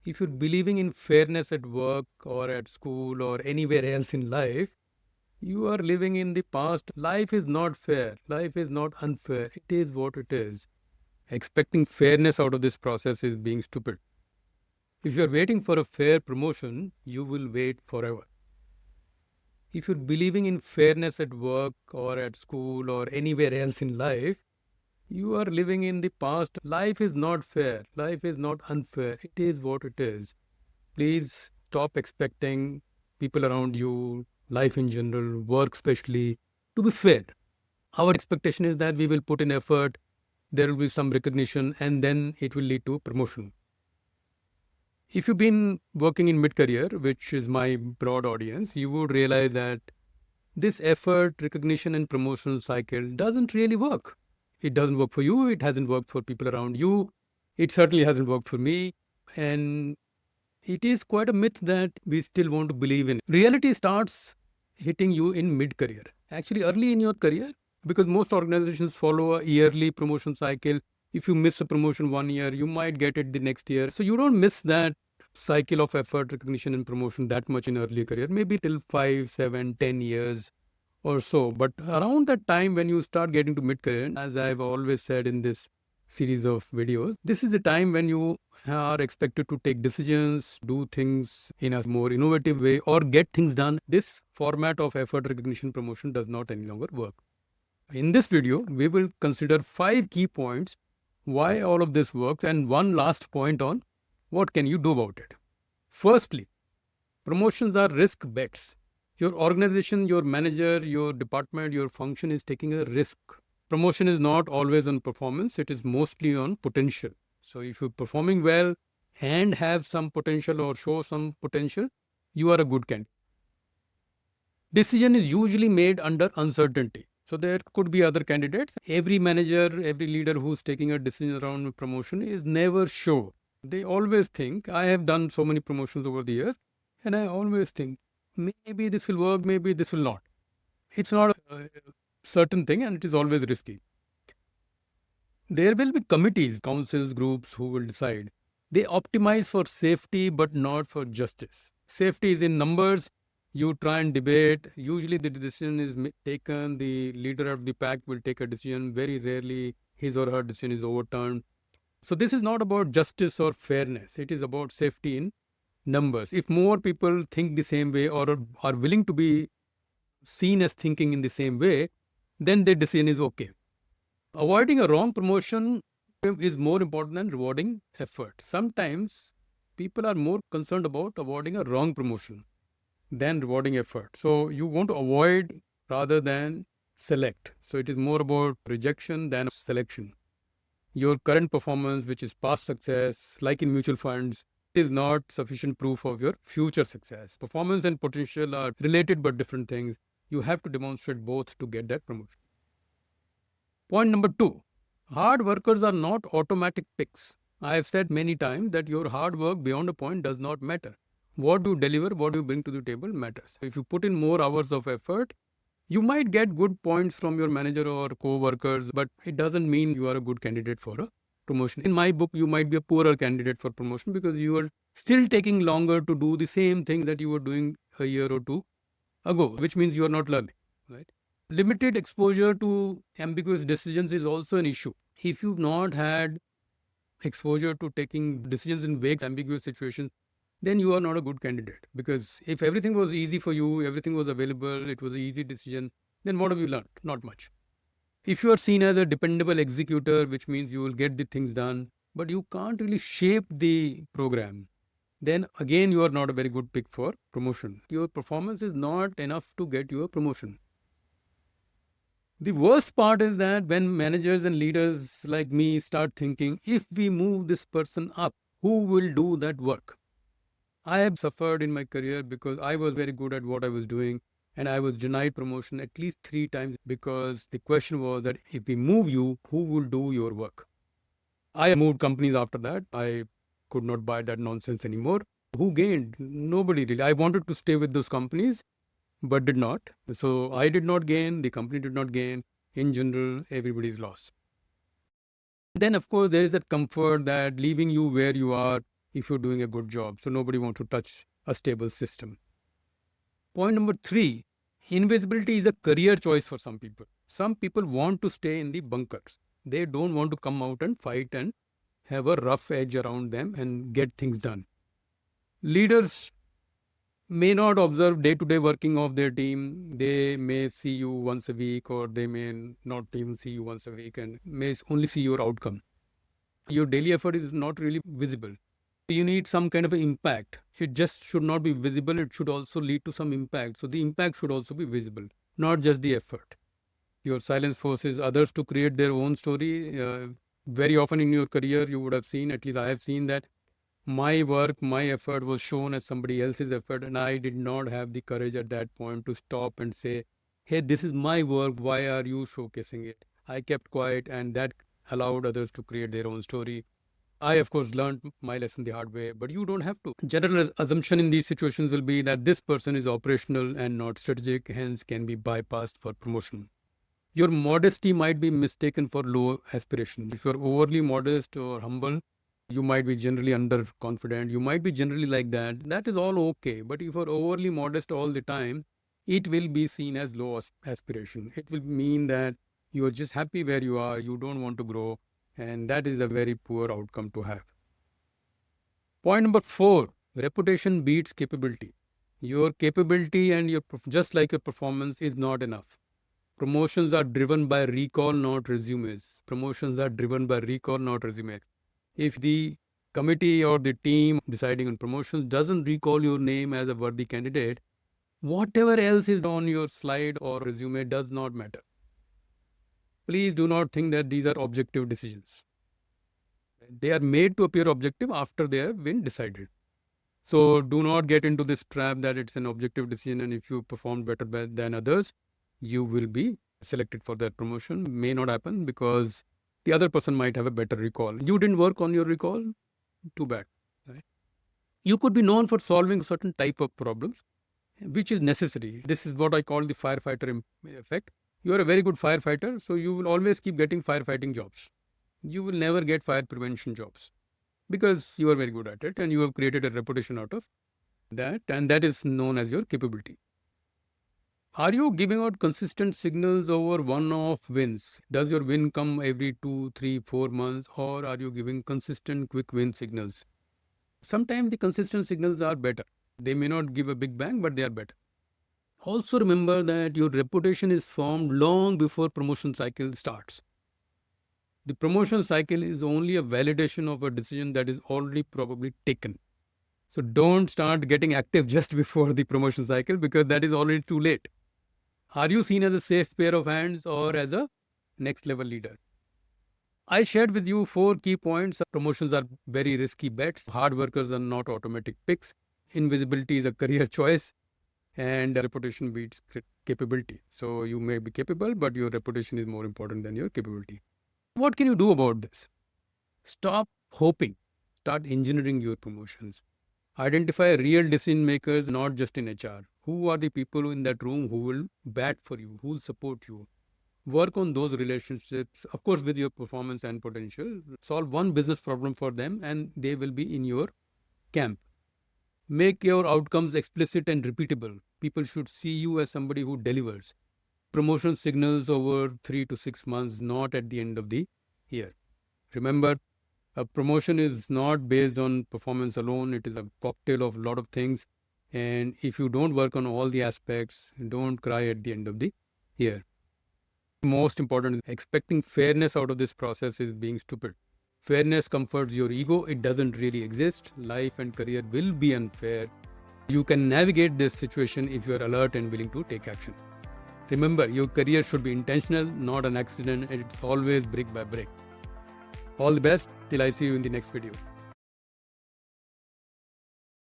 If you're believing in fairness at work or at school or anywhere else in life, you are living in the past. Life is not fair. Life is not unfair. It is what it is. Expecting fairness out of this process is being stupid. If you're waiting for a fair promotion, you will wait forever. If you're believing in fairness at work or at school or anywhere else in life, you are living in the past. Life is not fair. Life is not unfair. It is what it is. Please stop expecting people around you, life in general, work especially, to be fair. Our expectation is that we will put in effort, there will be some recognition, and then it will lead to promotion. If you've been working in mid career, which is my broad audience, you would realize that this effort, recognition, and promotion cycle doesn't really work. It doesn't work for you, it hasn't worked for people around you, it certainly hasn't worked for me. And it is quite a myth that we still want to believe in. Reality starts hitting you in mid career, actually, early in your career, because most organizations follow a yearly promotion cycle. If you miss a promotion 1 year, you might get it the next year. So you don't miss that cycle of effort, recognition, and promotion that much in early career, maybe till 5, 7, 10 years or so. But around that time, when you start getting to mid career, as I've always said in this series of videos, this is the time when you are expected to take decisions, do things in a more innovative way, or get things done. This format of effort, recognition, promotion does not any longer work. In this video, we will consider 5 key points why all of this works, and one last point on what can you do about it. Firstly, promotions are risk bets. Your organization, your manager, your department, your function is taking a risk. Promotion is not always on performance, it is mostly on potential. So if you're performing well and have some potential or show some potential, you are a good candidate. Decision is usually made under uncertainty. So there could be other candidates. Every manager, every leader who's taking a decision around promotion is never sure. They always think, I have done so many promotions over the years, and I always think, maybe this will work, maybe this will not. It's not a certain thing, and it is always risky. There will be committees, councils, groups who will decide. They optimize for safety but not for justice. Safety is in numbers. You try and debate. Usually, the decision is taken. The leader of the pack will take a decision. Very rarely, his or her decision is overturned. So, this is not about justice or fairness. It is about safety in numbers. If more people think the same way or are willing to be seen as thinking in the same way, then their decision is okay. Avoiding a wrong promotion is more important than rewarding effort. Sometimes people are more concerned about avoiding a wrong promotion than rewarding effort. So you want to avoid rather than select. So it is more about rejection than selection. Your current performance, which is past success, like in mutual funds, is not sufficient proof of your future success. Performance and potential are related but different things. You have to demonstrate both to get that promotion. Point number 2, hard workers are not automatic picks. I have said many times that your hard work beyond a point does not matter. What you deliver, what you bring to the table matters. If you put in more hours of effort, you might get good points from your manager or co-workers, but it doesn't mean you are a good candidate for a promotion. In my book, you might be a poorer candidate for promotion because you are still taking longer to do the same thing that you were doing a year or two ago, which means you are not learning, right? Limited exposure to ambiguous decisions is also an issue. If you've not had exposure to taking decisions in vague, ambiguous situations, then you are not a good candidate. Because if everything was easy for you, everything was available, it was an easy decision, then what have you learned? Not much. If you are seen as a dependable executor, which means you will get the things done, but you can't really shape the program, then again you are not a very good pick for promotion. Your performance is not enough to get you a promotion. The worst part is that when managers and leaders like me start thinking, if we move this person up, who will do that work? I have suffered in my career because I was very good at what I was doing and I was denied promotion at least 3 times because the question was that if we move you, who will do your work? I moved companies after that. I could not buy that nonsense anymore. Who gained? Nobody really. I wanted to stay with those companies but did not. So I did not gain, the company did not gain. In general, everybody's lost. Then, of course, there is that comfort that leaving you where you are if you're doing a good job. So nobody wants to touch a stable system. Point number 3, invisibility is a career choice for some people. Some people want to stay in the bunkers. They don't want to come out and fight and have a rough edge around them and get things done. Leaders may not observe day-to-day working of their team. They may see you once a week, or they may not even see you once a week and may only see your outcome. Your daily effort is not really visible. You need some kind of an impact. It just should not be visible. It should also lead to some impact. So the impact should also be visible, not just the effort. Your silence forces others to create their own story. Very often in your career, you would have seen, at least I have seen, that my work, my effort was shown as somebody else's effort, and I did not have the courage at that point to stop and say, hey, this is my work, why are you showcasing it? I kept quiet, and that allowed others to create their own story. I, of course, learned my lesson the hard way, but you don't have to. General assumption in these situations will be that this person is operational and not strategic, hence can be bypassed for promotion. Your modesty might be mistaken for low aspiration. If you're overly modest or humble, you might be generally underconfident. You might be generally like that. That is all okay. But if you're overly modest all the time, it will be seen as low aspiration. It will mean that you are just happy where you are. You don't want to grow. And that is a very poor outcome to have. Point number 4, reputation beats capability. Your capability and just like your performance is not enough. Promotions are driven by recall, not resumes. Promotions are driven by recall, not resumes. If the committee or the team deciding on promotions doesn't recall your name as a worthy candidate, whatever else is on your slide or resume does not matter. Please do not think that these are objective decisions. They are made to appear objective after they have been decided. So do not get into this trap that it's an objective decision, and if you perform better than others, you will be selected for that promotion. May not happen because the other person might have a better recall. You didn't work on your recall, too bad. Right? You could be known for solving a certain type of problems, which is necessary. This is what I call the firefighter effect. You are a very good firefighter, so you will always keep getting firefighting jobs. You will never get fire prevention jobs because you are very good at it and you have created a reputation out of that, and that is known as your capability. Are you giving out consistent signals over one-off wins? Does your win come every 2, 3, 4 months, or are you giving consistent quick win signals? Sometimes the consistent signals are better. They may not give a big bang, but they are better. Also remember that your reputation is formed long before promotion cycle starts. The promotion cycle is only a validation of a decision that is already probably taken. So don't start getting active just before the promotion cycle because that is already too late. Are you seen as a safe pair of hands or as a next level leader? I shared with you 4 key points. Promotions are very risky bets. Hard workers are not automatic picks. Invisibility is a career choice. And reputation beats capability. So you may be capable, but your reputation is more important than your capability. What can you do about this? Stop hoping. Start engineering your promotions. Identify real decision makers, not just in HR. Who are the people in that room who will bat for you, who will support you? Work on those relationships, of course, with your performance and potential. Solve one business problem for them and they will be in your camp. Make your outcomes explicit and repeatable. People should see you as somebody who delivers. Promotion signals over 3 to 6 months, not at the end of the year. Remember, a promotion is not based on performance alone. It is a cocktail of a lot of things. And if you don't work on all the aspects, don't cry at the end of the year. Most important, expecting fairness out of this process is being stupid. Fairness comforts your ego. It doesn't really exist. Life and career will be unfair. You can navigate this situation if you are alert and willing to take action. Remember, your career should be intentional, not an accident. It's always brick by brick. All the best till I see you in the next video.